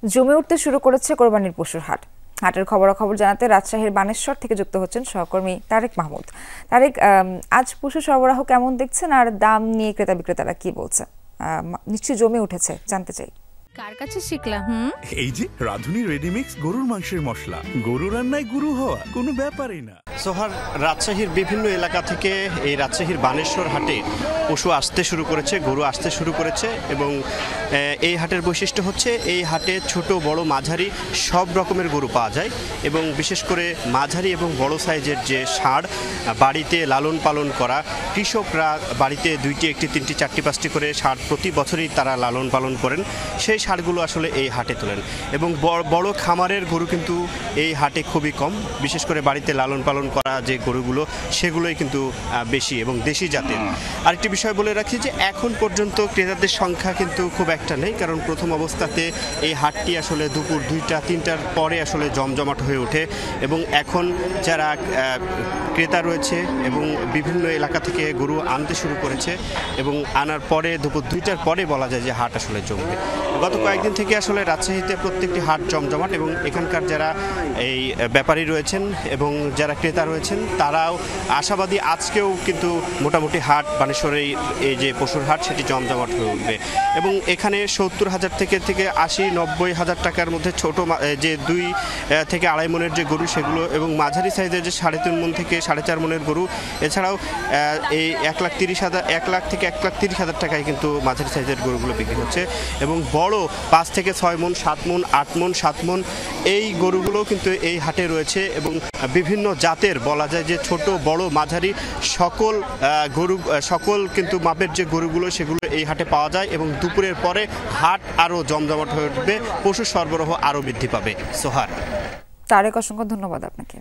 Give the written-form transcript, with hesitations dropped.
জমে উঠতে শুরু করেছে কোরবানির পশুর হাট। হাটের খবরাখবর জানাতে রাজশাহীর বানেশ্বর থেকে যুক্ত হচ্ছেন সহকর্মী তারেক মাহমুদ। তারেক, আজ পশু সরবরাহ কেমন দেখছেন আর দাম নিয়ে ক্রেতা বিক্রেতারা কি বলছে? নিশ্চয়ই জমে উঠেছে, জানতে চাই। কার কাছে শিখলা? এই যে রাধুনী রেডিমিক্স গরুর মাংসের মশলা, গরু রান্নায় গুরু হওয়া কোনো ব্যাপারই না। সোহার, রাজশাহীর বিভিন্ন এলাকা থেকে এই রাজশাহীর বানেশ্বর হাটে পশু আসতে শুরু করেছে, গরু আসতে শুরু করেছে এবং এই হাটের বৈশিষ্ট্য হচ্ছে এই হাটে ছোট বড় মাঝারি সব রকমের গরু পাওয়া যায় এবং বিশেষ করে মাঝারি এবং বড় সাইজের যে ষাঁড় বাড়িতে লালন পালন করা কৃষকরা বাড়িতে 2টি 1টি 3টি 4টি 5টি করে ষাঁড় প্রতি বছরই তারা লালন পালন করেন, সেই ষাঁড়গুলো আসলে এই হাটে তোলেন এবং বড় খামারের গরু কিন্তু এই হাটে খুবই কম। বিশেষ করে বাড়িতে লালন পালন করা যে গরুগুলো সেগুলোই কিন্তু বেশি এবং দেশি জাতের। আরেকটি বিষয় বলে রাখি যে এখন পর্যন্ত ক্রেতাদের সংখ্যা কিন্তু খুব একটা নেই, কারণ প্রথম অবস্থাতে এই হাটটি আসলে দুপুর 2টা 3টার পরে আসলে জমজমাট হয়ে ওঠে এবং এখন যারা ক্রেতা রয়েছে এবং বিভিন্ন এলাকা থেকে গরু আনতে শুরু করেছে এবং আনার পরে দুপুর 2টার পরে বলা যায় যে হাট আসলে জমবে। গত কয়েকদিন থেকে আসলে রাজশাহীতে প্রত্যেকটি হাট জমজমাট এবং এখানকার যারা এই ব্যাপারী রয়েছেন এবং যারা ক্রেতা রয়েছেন তারাও আশাবাদী আজকেও কিন্তু মোটামুটি হাট বানেশ্বরের এই যে পশুর হাট সেটি জমজমাট হয়ে উঠবে এবং এখানে 70,000 থেকে 80-90,000 টাকার মধ্যে ছোট যে 2 থেকে 2.5 মনের যে গরু সেগুলো এবং মাঝারি সাইজের যে 3.5 মন থেকে 4.5 মনের গরু, এছাড়াও এই 1 লাখ থেকে 1,30,000 টাকায় কিন্তু মাঝারি সাইজের গরুগুলো বিক্রি হচ্ছে এবং বড় 5 থেকে 6 মন 7 মন 8 মন 7 মন এই গরুগুলো কিন্তু এই হাটে রয়েছে এবং বিভিন্ন জাতের বলা যায় যে ছোট বড় মাঝারি সকল কিন্তু মাপের যে গরুগুলো সেগুলো এই হাটে পাওয়া যায় এবং দুপুরের পরে হাট আরও জমজমাট হয়ে উঠবে, পশু সরবরাহ আরও বৃদ্ধি পাবে। সোহার, তারেক, অসংখ্য ধন্যবাদ আপনাকে।